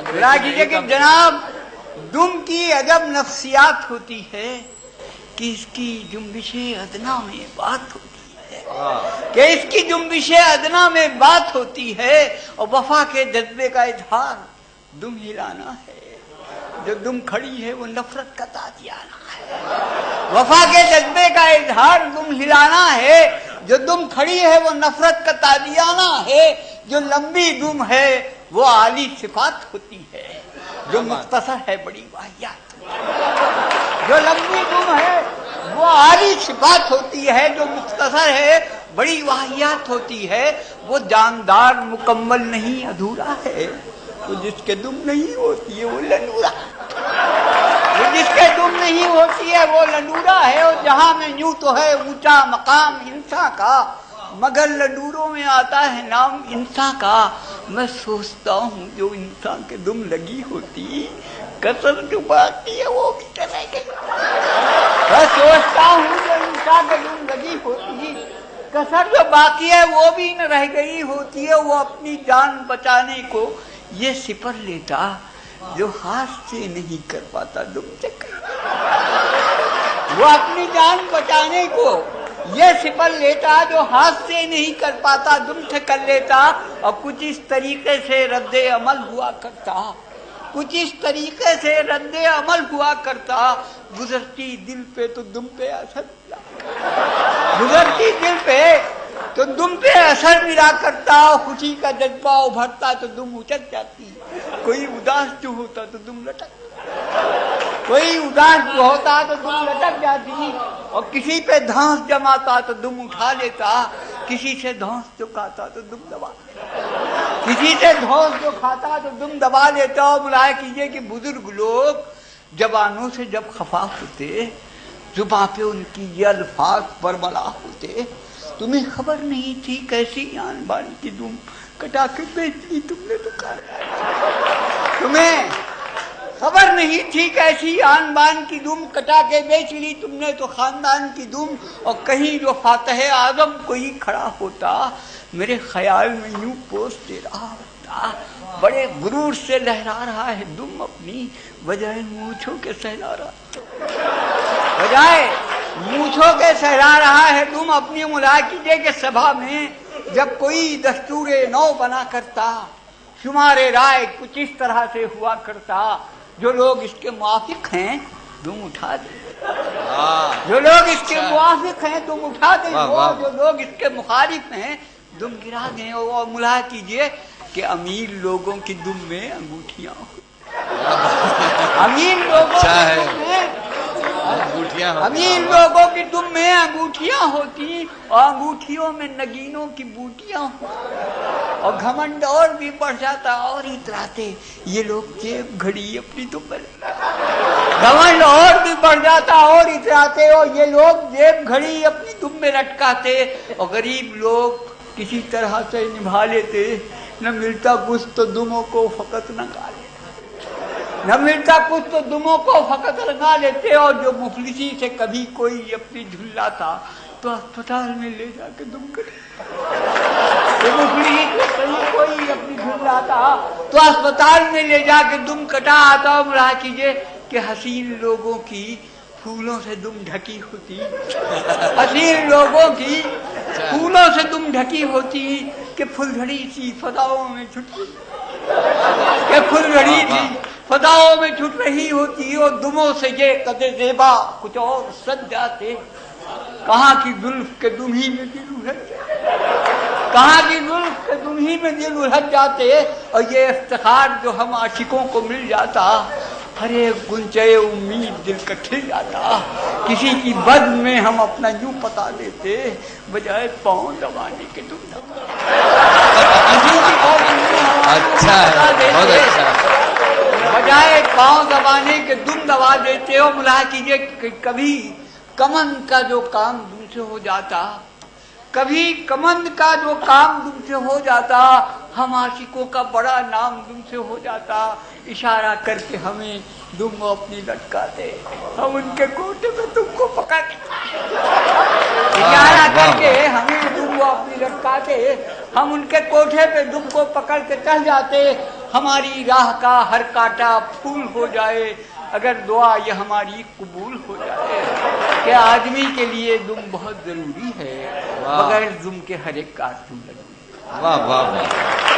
بلا کیجیے کہ جناب دم کی عجب نفسیات ہوتی ہے کہ اس کی جنبش ادنا میں بات ہوتی ہے، کہ اس کی جنبش ادنا میں بات ہوتی ہے، اور وفا کے جذبے کا اظہار دم ہلانا ہے، جو دم کھڑی ہے وہ نفرت کا تازیانہ ہے، وفا کے جذبے کا اظہار دم ہلانا ہے، جو دم کھڑی ہے وہ نفرت کا تازیانہ ہے، جو لمبی دم ہے وہ عالی صفات ہوتی ہے، جو مختصر ہے بڑی واہیات، جو لمبی دم ہے وہ عالی صفات ہوتی ہے، جو مختصر ہے بڑی واہیات ہوتی ہے، وہ جاندار مکمل نہیں ادھورا ہے، وہ جس کے دم نہیں ہوتی ہے وہ لنورا، وہ جس کے دم نہیں ہوتی ہے وہ لنورا ہے، اور جہاں میں یوں تو ہے اونچا مقام انسان کا، مگر لنوروں میں آتا ہے نام انسان کا، میں سوچتا ہوں جو انسان کے دم لگی ہوتی کسر جو باقی ہے وہ بھی چلے گئی، میں سوچتا ہوں جو انسان کے دم لگی ہوتی کسر جو باقی ہے وہ بھی نہ رہ گئی ہوتی ہے، وہ اپنی جان بچانے کو یہ سپر لیتا جو ہاتھ سے نہیں کر پاتا دم سے وہ اپنی جان بچانے کو یہ سپر لیتا جو ہاتھ سے نہیں کر پاتا دم سے کر لیتا، اور کچھ اس طریقے سے رد عمل ہوا کرتا، کچھ اس طریقے سے رد عمل ہوا کرتا، گزرتی دل پہ تو دم پہ اثر ملا، گزرتی دل پہ تو دم پہ اثر ملا کرتا، خوشی کا جذبہ ابھرتا تو دم اچک جاتی، کوئی اداس جو ہوتا تو دم لٹک، کوئی اداس جو ہوتا تو دم لٹک جاتی، اور کسی پہ دھانس جماتا تو دم اٹھا لیتا، کسی سے دھانس جو کھاتا تو دم دبا لیتا، کسی سے دھانس جو کھاتا تو دم دبا لیتا، اور ملاحظہ کیجیے کہ بزرگ لوگ زبانوں سے جب خفا ہوتے، زباں پہ ان کی یہ الفاظ برملا ہوتے، تمہیں خبر نہیں تھی کیسی آن بان کی دم کٹا کے بیچ لی تم نے تو کہا، تمہیں خبر نہیں تھی کیسی آن بان کی دم کٹا کے بیچ لی تم نے تو خاندان کی دم، اور کہیں جو فاتح اعظم کوئی کھڑا ہوتا میرے خیال میں یوں پوز دے رہا ہوتا، بڑے غرور سے لہرا رہا ہے دم اپنی، بجائے مونچھوں کے سہلا رہا، بجائے مونچھوں کے سہلا رہا ہے دم اپنی، ملاحظہ کیجیے کہ سبھا میں جب کوئی دستور نو بنا کرتا، شمار رائے کچھ اس طرح سے ہوا کرتا، جو لوگ اس کے موافق ہیں دم اٹھا دیں، جو لوگ اس کے موافق ہیں دم اٹھا دیں، جو لوگ اس کے مخالف ہیں دم گرا دیں، اور ملاحظہ کیجیے کہ امیر لوگوں کی دم میں انگوٹھیاں امیر لوگوں کی دم میں انگوٹھیاں ہوتی، اور انگوٹھیوں میں نگینوں کی بوٹیاں ہوتی، اور گھمنڈ اور بھی بڑھ جاتا اور اتراتے یہ لوگ جیب گھڑی اپنی دم میں، گھمنڈ اور بھی بڑھ جاتا اور اتراتے، اور یہ لوگ جیب گھڑی اپنی دم میں لٹکاتے، اور غریب لوگ کسی طرح سے نبھا لیتے، نہ ملتا کچھ تو دموں کو فقط رنگا لیتے، نہ ملتا کچھ تو دموں کو فقط رنگا لیتے، اور جو مفلسی سے کبھی کوئی اپنی جھلاتا تو اسپتال میں لے جا کے دم کرے، جو مفلسی سے کبھی کوئی اپنی جھلاتا تو اسپتال میں لے جا کے دم کٹا آتا، اور ملاحظہ کیجیے کہ حسین لوگوں کی پھولوں سے دم ڈھکی ہوتی، حسین لوگوں کی پھولوں سے دم ڈھکی ہوتی، کہ پھلجھڑی سی فضاؤں میں چھٹ رہی، کہ پھلجھڑی سی فضاؤں میں چھٹ رہی ہوتی، اور دموں سے یہ قدر زیبا کچھ اور سج جاتے، کہاں کی زلف کے دم ہی میں دل الجھ جاتے، کہاں کی زلف کے دم ہی میں دل الجھ جاتے، اور یہ افتخار جو ہم عاشقوں کو مل جاتا، ہر ایک گنچے امید دل کا کھل جاتا، کسی کی بد میں ہم اپنا یوں پتا دیتے، بجائے پاؤں دبانے کے دم کسی کی بد میں ہم اچھا ہے، بہت اچھا ہے، بجائے پاؤں دبانے کے دم دبا دیتے ہو۔ ملاحظہ کیجیے کہ کبھی کمند کا جو کام دم سے ہو جاتا، کبھی کمند کا جو کام دم سے ہو جاتا، ہم عاشقوں کا بڑا نام دم سے ہو جاتا، اشارہ کر کے ہمیں دم اپنی لٹکاتے، ہم ان کے کوٹے میں تم کو پکڑ کے اشارہ کر کے ہمیں دم اپنی لٹکاتے، ہم ان کے کوٹھے پہ دم کو پکڑ کے چڑھ جاتے، ہماری راہ کا ہر کانٹا پھول ہو جائے، اگر دعا یہ ہماری قبول ہو جائے کہ آدمی کے لیے دم بہت ضروری ہے، بغیر دم کے ہر ایک کار ضروری ہے۔ واہ واہ واہ